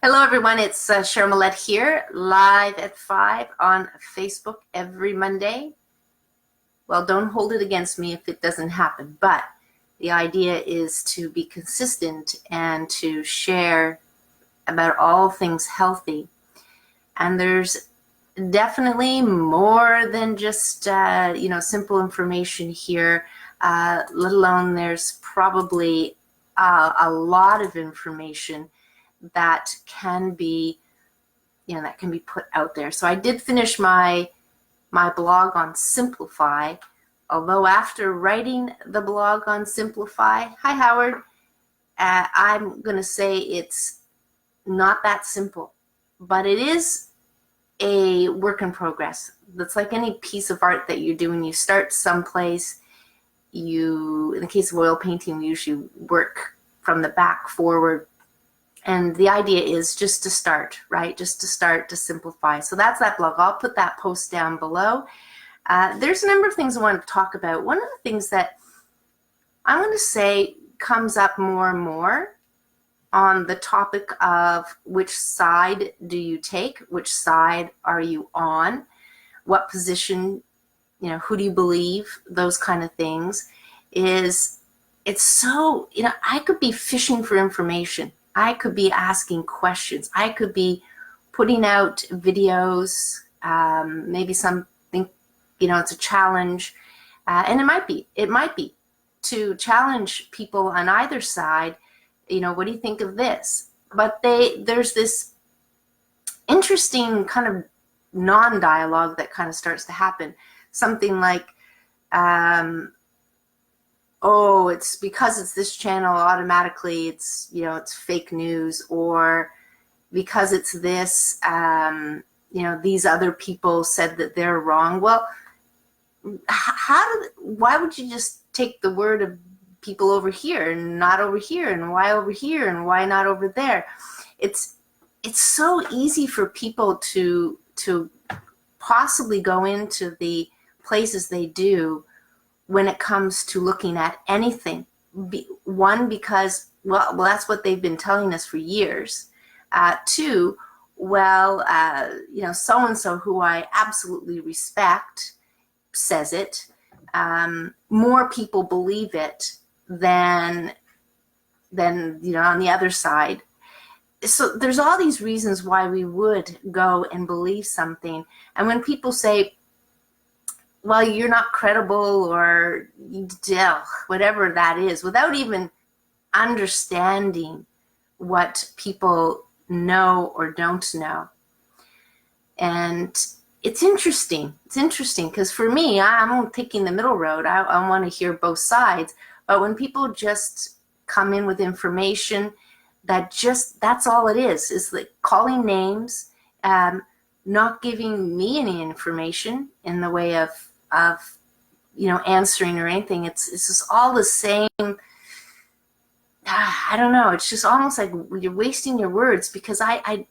Hello, everyone. It's Cheryl Millett here, live at 5 on Facebook every Monday. Well, don't hold it against me if it doesn't happen, but the idea is to be consistent and to share about all things healthy. And there's definitely more than just, simple information here, let alone there's probably a lot of information that can be put out there. So I did finish my blog on Simplify, although after writing the blog on Simplify, hi Howard, I'm going to say it's not that simple, but it is a work in progress. That's like any piece of art that you do when you start someplace. In the case of oil painting, we usually work from the back forward. And the idea is just to start, right? Just to start to simplify. So that's that blog. I'll put that post down below. There's a number of things I want to talk about. One of the things that I'm going to say comes up more and more on the topic of which side do you take? Which side are you on? What position, who do you believe? Those kind of things it's so, I could be fishing for information. I could be asking questions. I could be putting out videos, maybe something, it's a challenge. And it might be to challenge people on either side. What do you think of this? But there's this interesting kind of non-dialogue that kind of starts to happen. Something like, oh, it's because it's this channel, automatically it's fake news, or because it's this, these other people said that they're wrong. Well, why would you just take the word of people over here and not over here, and why over here and why not over there? It's so easy for people to possibly go into the places they do when it comes to looking at anything. One, because, well, that's what they've been telling us for years. Two, well, so-and-so who I absolutely respect says it. More people believe it than on the other side. So there's all these reasons why we would go and believe something. And when people say, well, you're not credible, or whatever that is, without even understanding what people know or don't know. And it's interesting. It's interesting because for me, I'm taking the middle road. I want to hear both sides. But when people just come in with information that's all it is like calling names, not giving me any information in the way of answering or anything. It's just all the same. I don't know. It's just almost like you're wasting your words, because I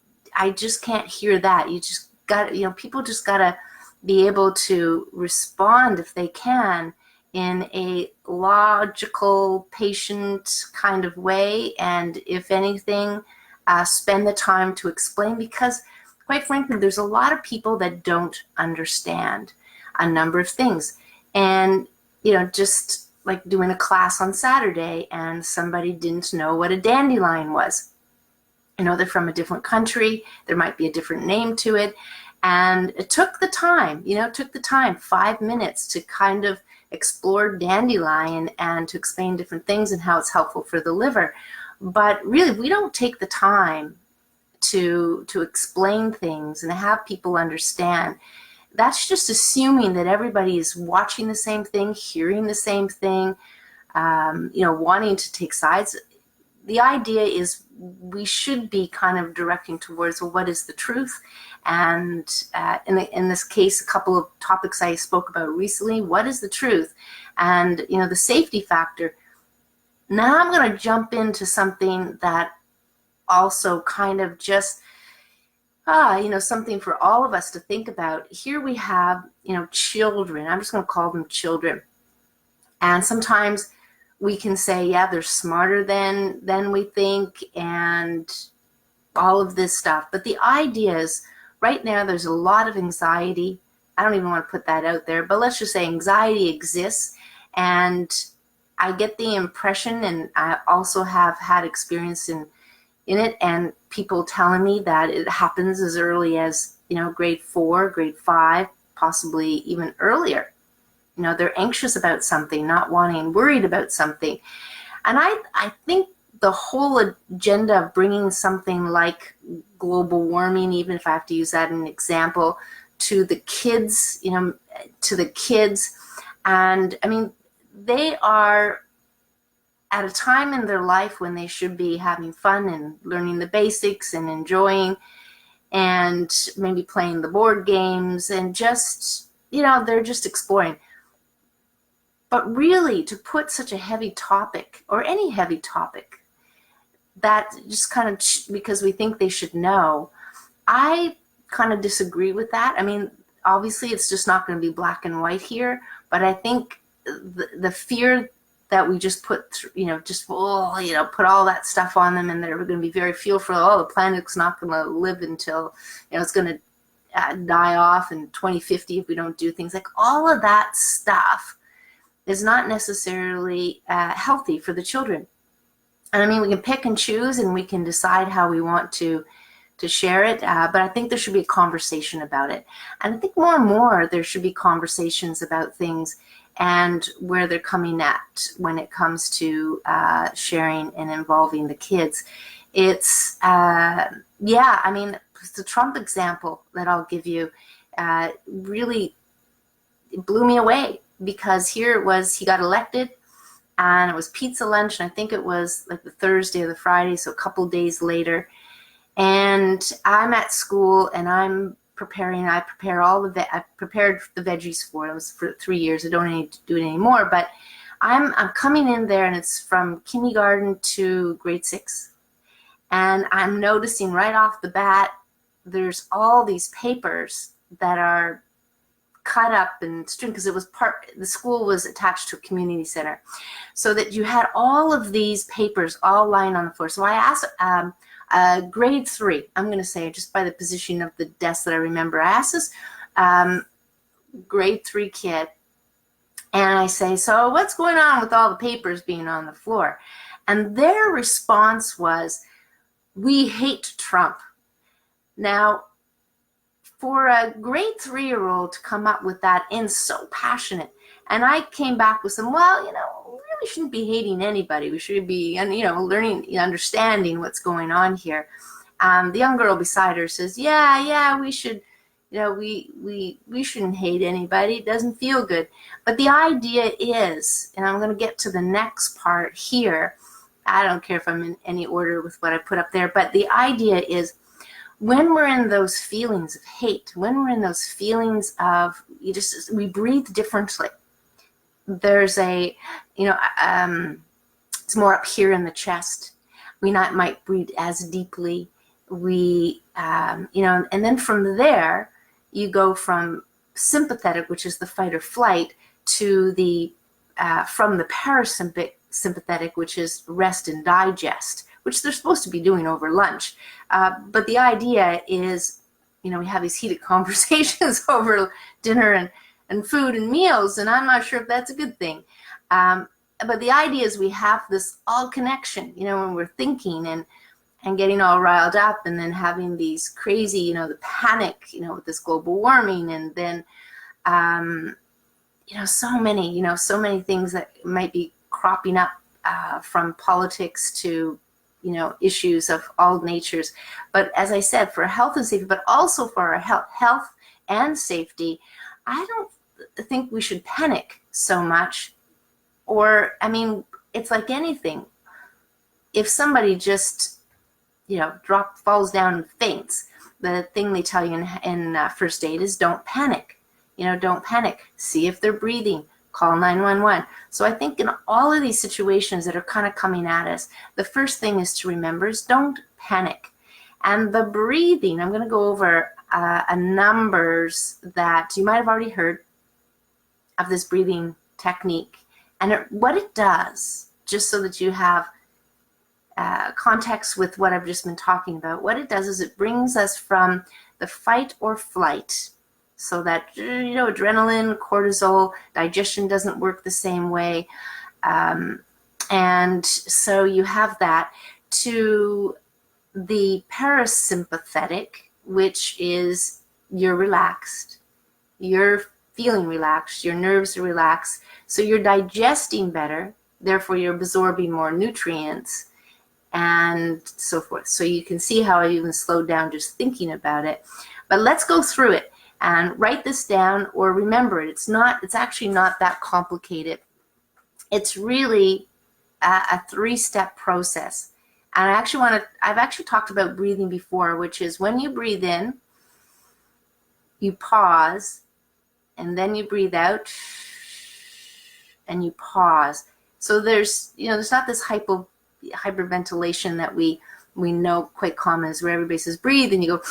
just can't hear that. You just got, people just gotta be able to respond if they can in a logical, patient kind of way, and if anything, spend the time to explain, because quite frankly, there's a lot of people that don't understand a number of things. And, just like doing a class on Saturday and somebody didn't know what a dandelion was. They're from a different country. There might be a different name to it. And it took the time, 5 minutes to kind of explore dandelion and to explain different things and how it's helpful for the liver. But really, we don't take the time to explain things and have people understand. That's just assuming that everybody is watching the same thing, hearing the same thing, wanting to take sides. The idea is we should be kind of directing towards, well, what is the truth? And in this case, a couple of topics I spoke about recently, what is the truth? And, the safety factor. Now I'm going to jump into something that also kind of just, something for all of us to think about. Here we have, children. I'm just going to call them children. And sometimes we can say, yeah, they're smarter than we think. And all of this stuff. But the idea is, right now there's a lot of anxiety. I don't even want to put that out there, but let's just say anxiety exists. And I get the impression, and I also have had experience in it, and people telling me that it happens as early as, grade 4, grade 5, possibly even earlier. They're anxious about something, not wanting, worried about something. And I think the whole agenda of bringing something like global warming, even if I have to use that as an example, to the kids, and I mean, they are at a time in their life when they should be having fun and learning the basics and enjoying and maybe playing the board games and just, they're just exploring. But really, to put such a heavy topic, or any heavy topic, that just kind of, because we think they should know, I kind of disagree with that. I mean, obviously it's just not going to be black and white here, but I think the fear that we just put put all that stuff on them, and they're going to be very fearful. Oh, the planet's not going to live until, it's going to die off in 2050 if we don't do things. Like, all of that stuff is not necessarily healthy for the children. And I mean, we can pick and choose, and we can decide how we want to share it, but I think there should be a conversation about it. And I think more and more there should be conversations about things and where they're coming at when it comes to sharing and involving the kids. It's, I mean, the Trump example that I'll give you really blew me away, because here it was, he got elected, and it was pizza lunch, and I think it was like the Thursday or the Friday, so a couple days later. And I'm at school, and I'm preparing. I prepared the veggies for it. It was for 3 years. I don't need to do it anymore. But I'm coming in there, and it's from kindergarten to grade 6, and I'm noticing right off the bat there's all these papers that are cut up and strewn, because the school was attached to a community center, so that you had all of these papers all lying on the floor. So I asked grade 3, I'm going to say, just by the position of the desk that I remember, I asked this grade 3 kid, and I say, so what's going on with all the papers being on the floor? And their response was, we hate Trump. Now, for a grade 3-year-old to come up with that and so passionate, and I came back with some, well, we really shouldn't be hating anybody. We should be, learning, understanding what's going on here. The young girl beside her says, yeah, we should, we shouldn't hate anybody. It doesn't feel good. But the idea is, and I'm going to get to the next part here. I don't care if I'm in any order with what I put up there, but the idea is, when we're in those feelings of hate, when we're in those feelings of, we breathe differently. There's it's more up here in the chest. We might breathe as deeply. And then from there, you go from sympathetic, which is the fight or flight, to from the parasympathetic, which is rest and digest, which they're supposed to be doing over lunch. But the idea is, we have these heated conversations over dinner and food and meals, and I'm not sure if that's a good thing. But the idea is we have this all connection, when we're thinking and getting all riled up, and then having these crazy, the panic, with this global warming, and then, so many things that might be cropping up from politics to, issues of all natures. But as I said, for health and safety, but also for our health and safety, I don't think we should panic so much. Or, it's like anything. If somebody just, falls down and faints, the thing they tell you in first aid is don't panic. Don't panic. See if they're breathing. Call 911. So I think in all of these situations that are kind of coming at us, the first thing is to remember is don't panic. And the breathing, I'm going to go over numbers that you might have already heard of this breathing technique. And what it does, just so that you have context with what I've just been talking about, what it does is it brings us from the fight or flight, so that, adrenaline, cortisol, digestion doesn't work the same way. And so you have that, to the parasympathetic, which is you're relaxed, you're feeling relaxed, your nerves are relaxed, so you're digesting better, therefore you're absorbing more nutrients, and so forth. So you can see how I even slowed down just thinking about it. But let's go through it and write this down, or remember it. It's actually not that complicated. It's really a 3-step process. And I've actually talked about breathing before, which is when you breathe in, you pause, and then you breathe out, and you pause. So there's not this hyperventilation that we know quite common, is where everybody says breathe, and you go,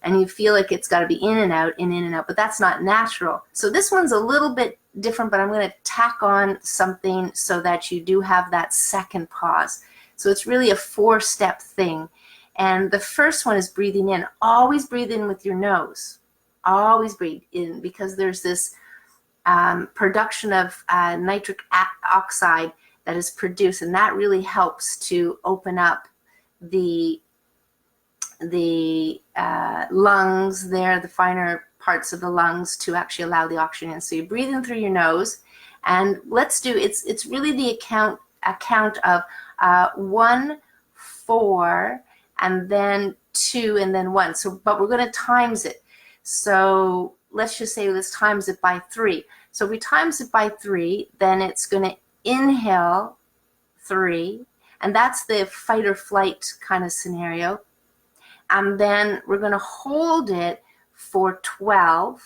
and you feel like it's got to be in and out, but that's not natural. So this one's a little bit different, but I'm going to tack on something so that you do have that second pause. So it's really a 4-step thing. And the first one is breathing in. Always breathe in with your nose. Always breathe in, because there's this production of nitric oxide that is produced, and that really helps to open up the lungs there, the finer parts of the lungs, to actually allow the oxygen in. So you breathe in through your nose, and it's really the account of 1, 4, and then 2, and then 1. So, but we're going to times it. So let's just say let's times it by 3. So if we times it by 3, then it's going to inhale 3, and that's the fight or flight kind of scenario. And then we're going to hold it for 12,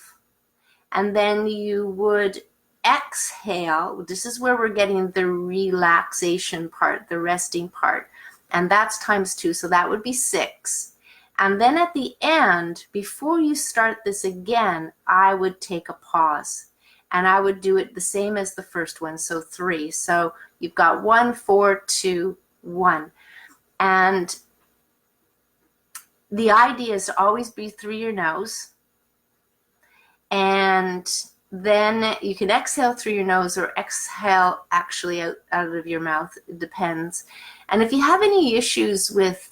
and then you would exhale. This is where we're getting the relaxation part, the resting part, and that's times 2, so that would be 6. And then at the end, before you start this again, I would take a pause, and I would do it the same as the first one, so 3. So you've got 1, 4, 2, 1. And the idea is to always breathe through your nose, and then you can exhale through your nose or exhale actually out of your mouth. It depends. And if you have any issues with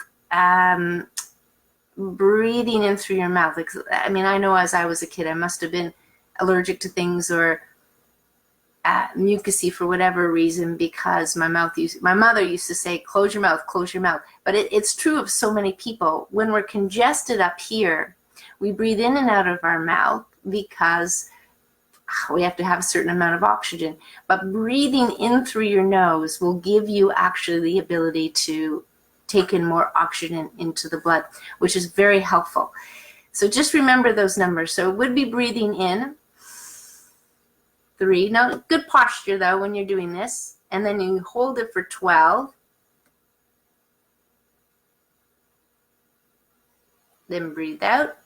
breathing in through your mouth, I know as I was a kid, I must have been allergic to things or mucusy for whatever reason, because my mother used to say, close your mouth, but it's true of so many people. When we're congested up here, we breathe in and out of our mouth because we have to have a certain amount of oxygen, but breathing in through your nose will give you actually the ability to take in more oxygen into the blood, which is very helpful. So just remember those numbers. So it would be breathing in 3. Now, good posture though when you're doing this, and then you hold it for 12. Then breathe out.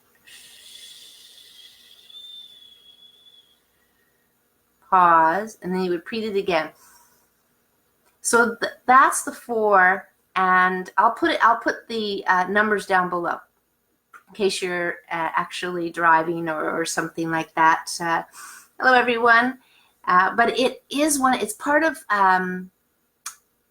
Pause, and then you repeat it again. So that's the 4, and I'll put the numbers down below in case you're actually driving or something like that. Hello, everyone. But it's part of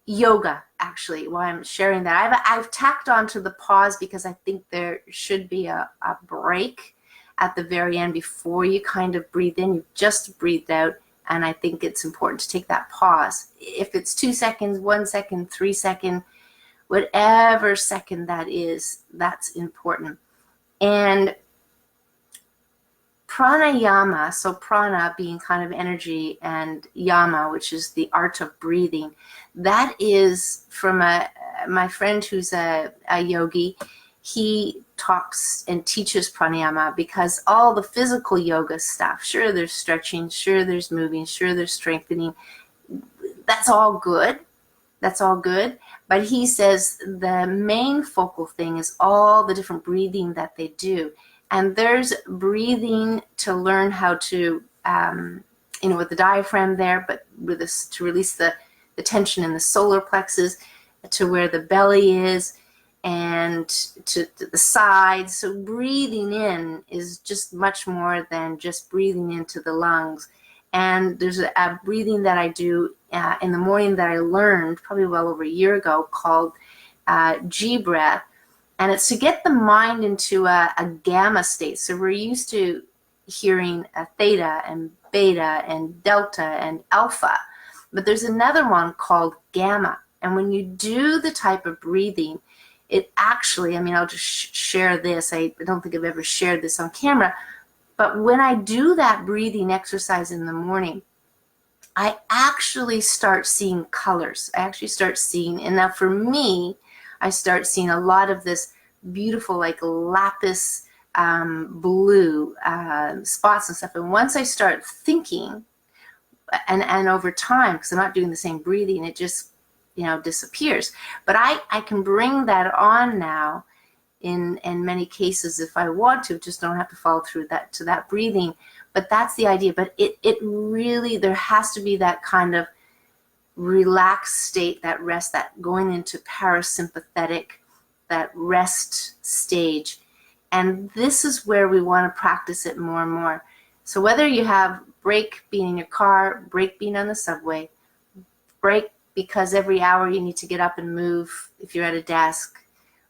yoga, actually, why I'm sharing that. I've tacked on to the pause because I think there should be a break at the very end before you kind of breathe in. You've just breathed out, and I think it's important to take that pause. If it's 2 seconds, 1 second, 3 seconds, whatever second that is, that's important. And pranayama, so prana being kind of energy, and yama, which is the art of breathing, that is from my friend who's a yogi. He talks and teaches pranayama, because all the physical yoga stuff, sure there's stretching, sure there's moving, sure there's strengthening, that's all good, but he says the main focal thing is all the different breathing that they do. And there's breathing to learn how to, with the diaphragm there, but with this to release the tension in the solar plexus, to where the belly is and to the sides. So breathing in is just much more than just breathing into the lungs. And there's a breathing that I do in the morning that I learned probably well over a year ago called G breath. And it's to get the mind into a gamma state. So we're used to hearing a theta and beta and delta and alpha. But there's another one called gamma. And when you do the type of breathing, it actually, I mean, I'll just share this. I don't think I've ever shared this on camera. But when I do that breathing exercise in the morning, I actually start seeing colors. I actually start seeing, and now for me, I start seeing a lot of this beautiful, like lapis blue spots and stuff. And once I start thinking, and over time, because I'm not doing the same breathing, it just, disappears. But I can bring that on now in many cases if I want to, just don't have to follow through to that breathing. But that's the idea. But it really, there has to be that kind of relaxed state, that rest, that going into parasympathetic, that rest stage. And this is where we want to practice it more and more. So whether you have break being in your car, break being on the subway, break because every hour you need to get up and move if you're at a desk,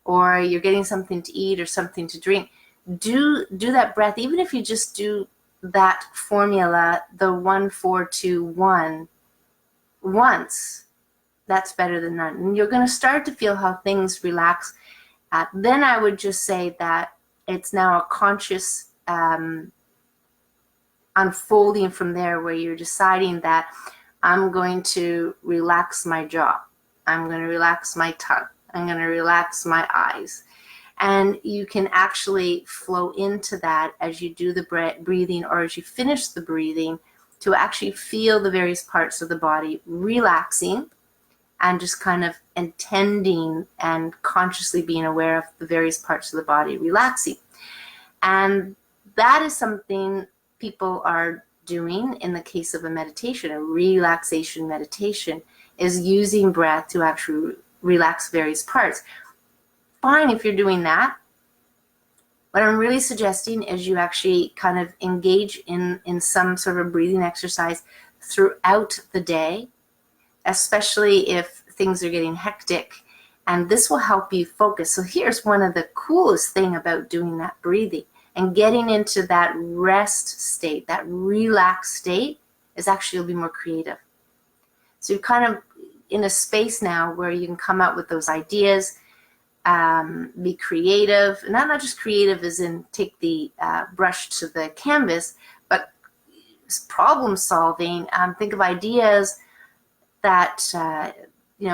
or you're getting something to eat or something to drink, do that breath. Even if you just do that formula, the 1-4-2-1, once, that's better than none. And you're going to start to feel how things relax. Then I would just say that it's now a conscious unfolding from there, where you're deciding that I'm going to relax my jaw. I'm going to relax my tongue. I'm going to relax my eyes. And you can actually flow into that as you do the breathing, or as you finish the breathing, to actually feel the various parts of the body relaxing, and just kind of intending and consciously being aware of the various parts of the body relaxing. And that is something people are doing in the case of a meditation. A relaxation meditation is using breath to actually relax various parts. Fine if you're doing that. What I'm really suggesting is you actually kind of engage in some sort of breathing exercise throughout the day, especially if things are getting hectic, and this will help you focus. So here's one of the coolest thing about doing that breathing and getting into that rest state, that relaxed state, is actually you'll be more creative. So you're kind of in a space now where you can come up with those ideas, be creative, not just creative as in take the brush to the canvas, but problem solving. Think of ideas that,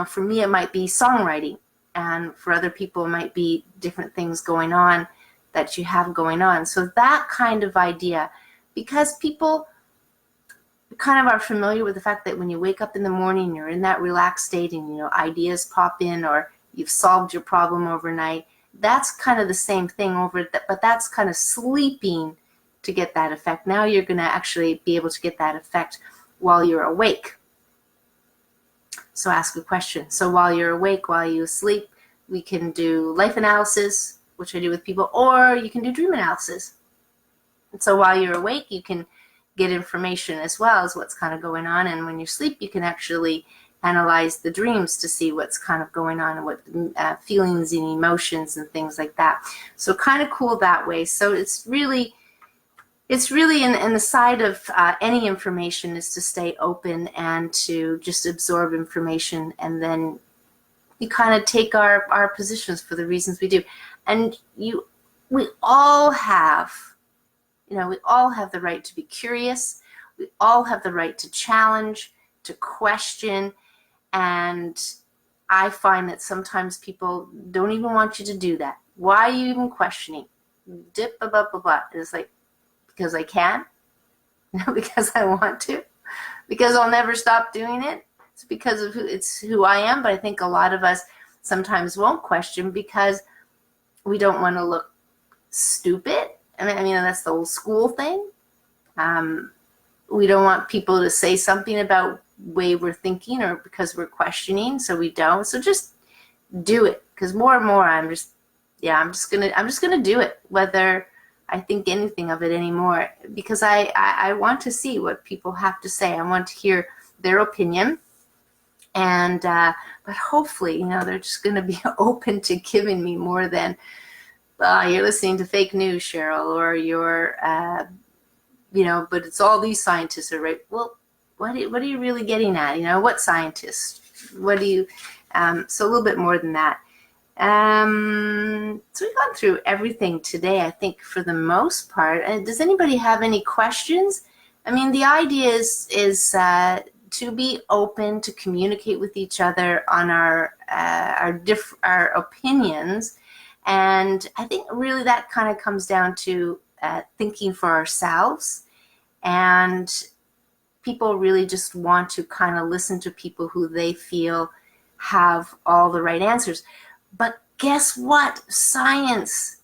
for me it might be songwriting, and for other people it might be different things going on that you have going on. So that kind of idea, because people kind of are familiar with the fact that when you wake up in the morning, you're in that relaxed state, and ideas pop in, or you've solved your problem overnight. That's kind of the same thing but that's kind of sleeping to get that effect. Now you're going to actually be able to get that effect while you're awake. So ask a question. So while you're awake, while you sleep, we can do life analysis, which I do with people, or you can do dream analysis. And so while you're awake, you can get information as well as what's kind of going on. And when you sleep, you can actually analyze the dreams to see what's kind of going on, and what feelings and emotions and things like that. So kind of cool that way. So it's really in the side of any information is to stay open and to just absorb information, and then we kind of take our positions for the reasons we do. And we all have the right to be curious. We all have the right to challenge, to question. And I find that sometimes people don't even want you to do that. Why are you even questioning? Dip, blah, blah, blah, blah. And it's like, because I can, because I want to, because I'll never stop doing it. It's because of who I am. But I think a lot of us sometimes won't question because we don't want to look stupid. I mean, that's the old school thing. We don't want people to say something about way we're thinking, or because we're questioning, so we don't. So just do it, because more and more I'm just gonna do it, whether I think anything of it anymore, because I want to see what people have to say. I want to hear their opinion, and but hopefully, they're just going to be open to giving me more than, you're listening to fake news, Cheryl, or you're but it's all these scientists are right. Well, what are you really getting at? What scientists? What do you? So a little bit more than that. So we've gone through everything today, I think, for the most part. Does anybody have any questions? I mean, the idea is to be open, to communicate with each other on our opinions, and I think really that kind of comes down to thinking for ourselves, and people really just want to kind of listen to people who they feel have all the right answers. But guess what? Science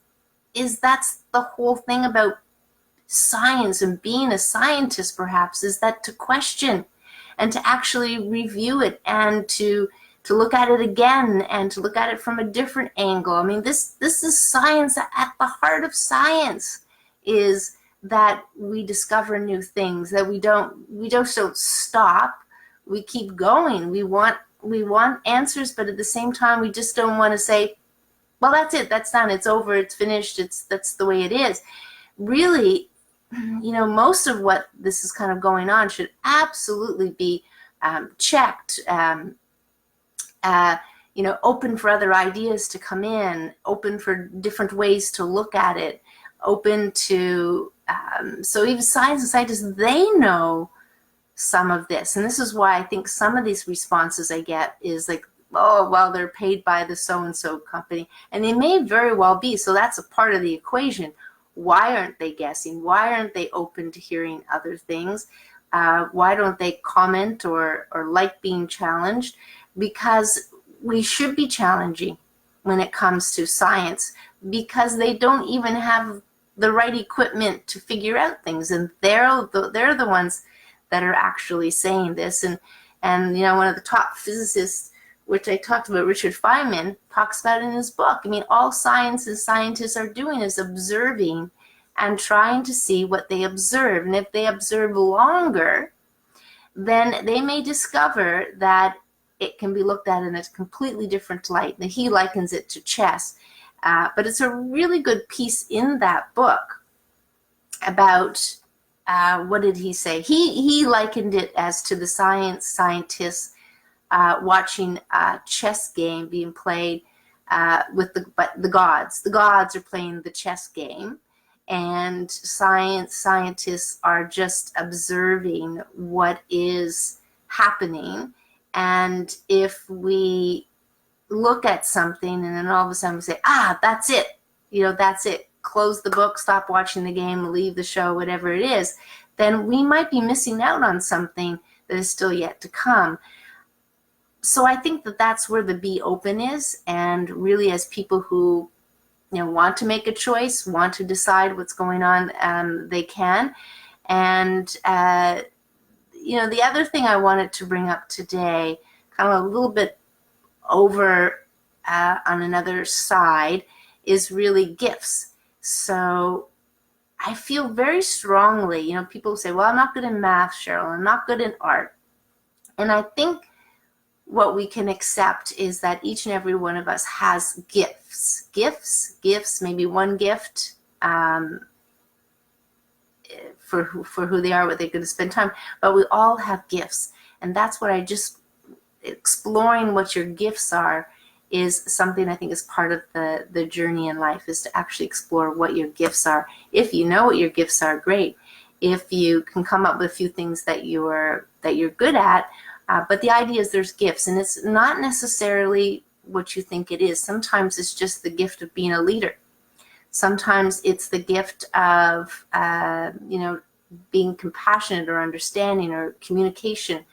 that's the whole thing about science and being a scientist, perhaps, is that to question and to actually review it and to look at it again and to look at it from a different angle. I mean, this is science. At the heart of science is that we discover new things, that we just don't stop. We keep going. We want answers, but at the same time, we just don't want to say, well, that's it, that's done, it's over, it's finished, that's the way it is. Really, most of what this is kind of going on should absolutely be checked, open for other ideas to come in, open for different ways to look at it, open to, so even science and scientists, they know some of this. And this is why I think some of these responses I get is like, oh, well, they're paid by the so-and-so company. And they may very well be. So that's a part of the equation. Why aren't they guessing? Why aren't they open to hearing other things? Why don't they comment or like being challenged? Because we should be challenging when it comes to science, because they don't even have the right equipment to figure out things. And they're the ones that are actually saying this. And one of the top physicists, which I talked about, Richard Feynman, talks about in his book. I mean, all science and scientists are doing is observing and trying to see what they observe. And if they observe longer, then they may discover that it can be looked at in a completely different light. And he likens it to chess. But it's a really good piece in that book about, what did he say? He likened it as to the scientists watching a chess game being played with the gods. The gods are playing the chess game, and scientists are just observing what is happening. And if we look at something and then all of a sudden we say, that's it, that's it, close the book, stop watching the game, leave the show, whatever it is, then we might be missing out on something that is still yet to come. So I think that that's where the be open is, and really as people who want to make a choice, want to decide what's going on, they can. And the other thing I wanted to bring up today, kind of a little bit over on another side, is really gifts. So I feel very strongly, people say, well, I'm not good in math, Cheryl, I'm not good in art. And I think what we can accept is that each and every one of us has gifts, maybe one gift for who they are, what they're going to spend time, but we all have gifts. And that's what exploring what your gifts are is something I think is part of the journey in life, is to actually explore what your gifts are. If you know what your gifts are, great. If you can come up with a few things that you're good at, but the idea is there's gifts, and it's not necessarily what you think it is. Sometimes it's just the gift of being a leader. Sometimes it's the gift of, being compassionate or understanding or communication,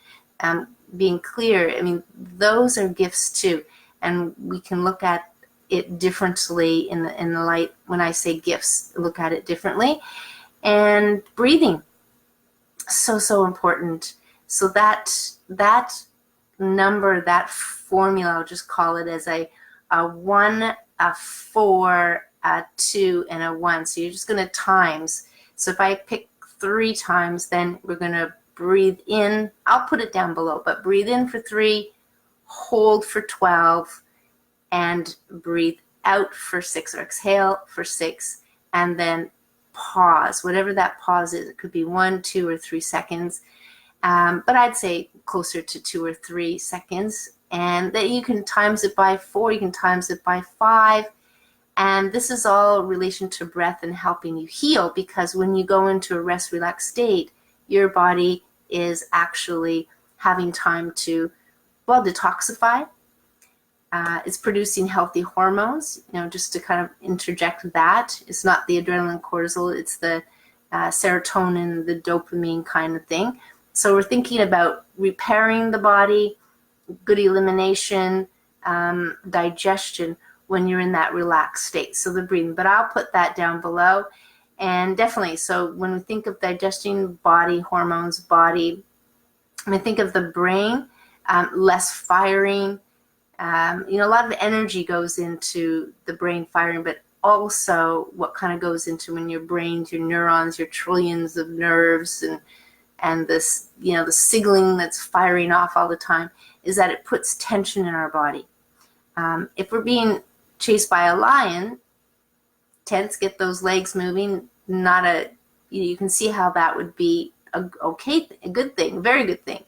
being clear. I mean, those are gifts too. And we can look at it differently in the light. When I say gifts, look at it differently. And breathing, so important. So that number, that formula, I'll just call it as I a 1, a 4, a 2, and a 1. So you're just going to times. So if I pick 3 times, then we're going to breathe in. I'll put it down below, but breathe in for 3, hold for 12, and breathe out for 6, or exhale for 6, and then pause, whatever that pause is. It could be 1, 2, or 3 seconds, but I'd say closer to 2 or 3 seconds. And that you can times it by 4, you can times it by 5, and this is all relation to breath and helping you heal, because when you go into a rest relaxed state, your body is actually having time to, well, detoxify. It's producing healthy hormones, just to kind of interject that. It's not the adrenaline, cortisol, it's the serotonin, the dopamine kind of thing. So we're thinking about repairing the body, good elimination, digestion when you're in that relaxed state. So the breathing, but I'll put that down below. And definitely, so when we think of digesting, body, hormones, body, I think of the brain, less firing. A lot of energy goes into the brain firing, but also what kind of goes into when your brains, your neurons, your trillions of nerves, and this, the signaling that's firing off all the time, is that it puts tension in our body. If we're being chased by a lion, tense, get those legs moving. You can see how that would be a good thing, very good thing.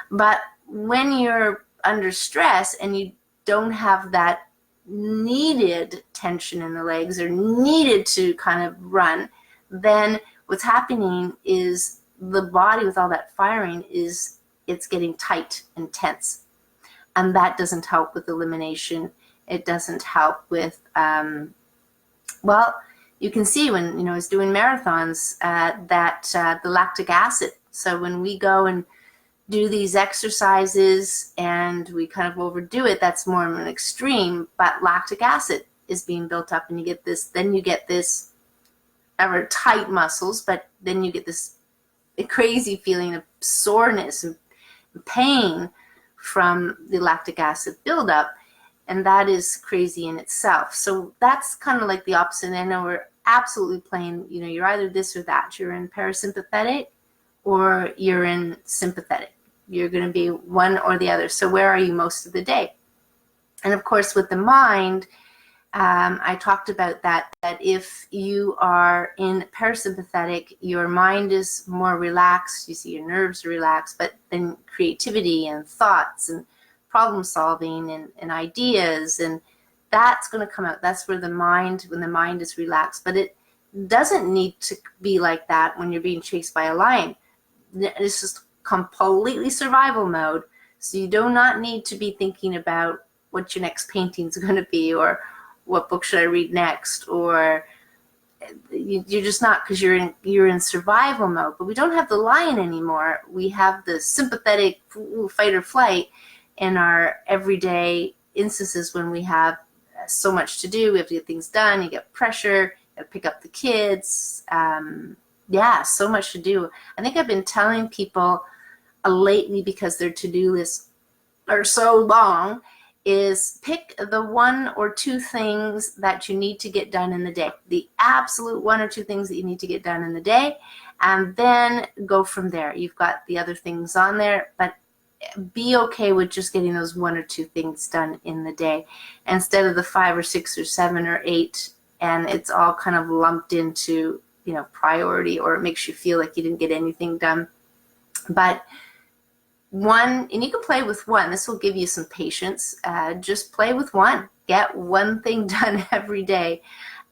But when you're under stress and you don't have that needed tension in the legs, or needed to kind of run, then what's happening is the body, with all that firing, it's getting tight and tense. And that doesn't help with elimination. It doesn't help with, you can see when, I was doing marathons, that the lactic acid. So when we go and do these exercises and we kind of overdo it, that's more of an extreme, but lactic acid is being built up, and you get this ever tight muscles, but then you get this crazy feeling of soreness and pain from the lactic acid buildup, and that is crazy in itself. So that's kind of like the opposite. I know we're absolutely playing, you're either this or that. You're in parasympathetic or you're in sympathetic. You're going to be one or the other. So where are you most of the day? And of course, with the mind, I talked about that if you are in parasympathetic, your mind is more relaxed. You see your nerves are relaxed, but then creativity and thoughts and problem solving and ideas, and that's going to come out. That's where when the mind is relaxed. But it doesn't need to be like that when you're being chased by a lion. It's just completely survival mode. So you do not need to be thinking about what your next painting is going to be, or what book should I read next, or you're just not, because you're in survival mode. But we don't have the lion anymore. We have the sympathetic fight or flight in our everyday instances when we have so much to do. We have to get things done. You get pressure. You got to pick up the kids. So much to do. I think I've been telling people lately, because their to-do lists are so long, is pick the 1 or 2 things that you need to get done in the day, the absolute 1 or 2 things that you need to get done in the day, and then go from there. You've got the other things on there, but be okay with just getting those 1 or 2 things done in the day, instead of the 5 or 6 or 7 or 8, and it's all kind of lumped into, priority, or it makes you feel like you didn't get anything done. But 1, and you can play with 1. This will give you some patience. Just play with 1. Get 1 thing done every day,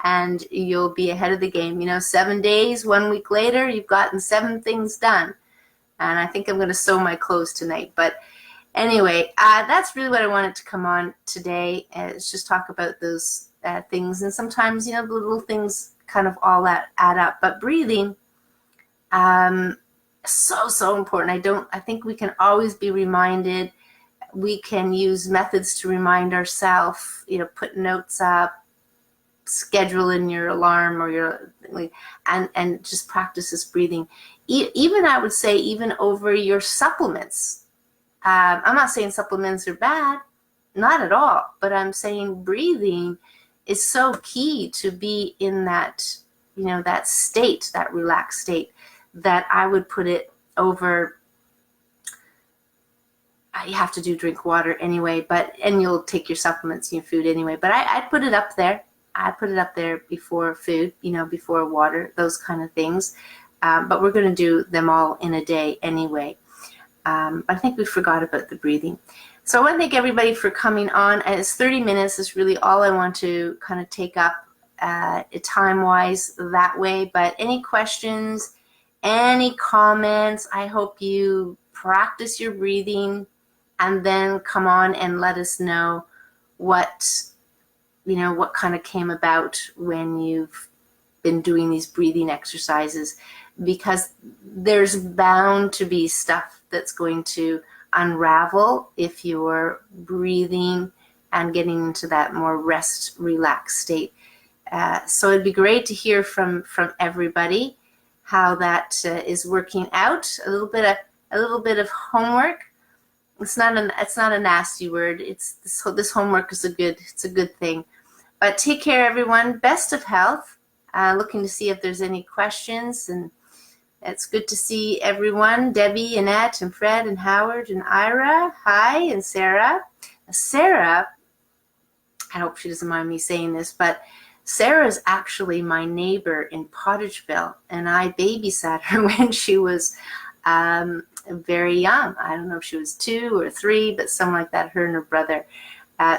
and you'll be ahead of the game. 7 days, 1 week later, you've gotten 7 things done. And I think I'm going to sew my clothes tonight. But anyway, that's really what I wanted to come on today, is just talk about those things. And sometimes, the little things kind of all add up. But breathing, so important. I think we can always be reminded. We can use methods to remind ourselves, put notes up, schedule in your alarm or your, and just practice this breathing. Even, I would say, even over your supplements. I'm not saying supplements are bad. not at all. But I'm saying breathing is so key to be in that, that state, that relaxed state, that I would put it over. You have to drink water anyway, and you'll take your supplements and your food anyway. But I'd put it up there. I put it up there before food, before water, those kind of things. But we're going to do them all in a day anyway. I think we forgot about the breathing. So I want to thank everybody for coming on. And it's 30 minutes is really all I want to kind of take up time-wise that way. But any questions, any comments, I hope you practice your breathing and then come on and let us know what kind of came about when you've been doing these breathing exercises, because there's bound to be stuff that's going to unravel if you're breathing and getting into that more rest, relaxed state. So it'd be great to hear from everybody how that is working out. A little bit of homework. It's not a nasty word. This homework is a good thing. But take care, everyone. Best of health. Looking to see if there's any questions, and it's good to see everyone. Debbie, Annette, and Fred, and Howard, and Ira. Hi, and Sarah. Sarah, I hope she doesn't mind me saying this, but Sarah is actually my neighbor in Pottageville, and I babysat her when she was very young. I don't know if she was 2 or 3, but something like that, her and her brother.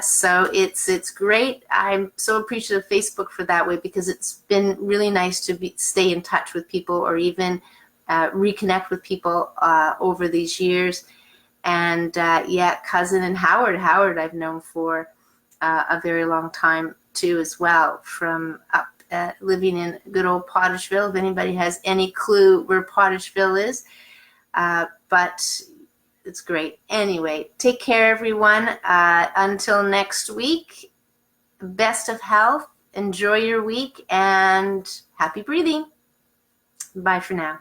So it's great. I'm so appreciative of Facebook for that way, because it's been really nice to stay in touch with people, or even reconnect with people over these years. And cousin and Howard I've known for a very long time too as well, from up living in good old Pottageville, if anybody has any clue where Pottageville is. But it's great. Anyway, take care, everyone. Until next week, best of health. Enjoy your week, and happy breathing. Bye for now.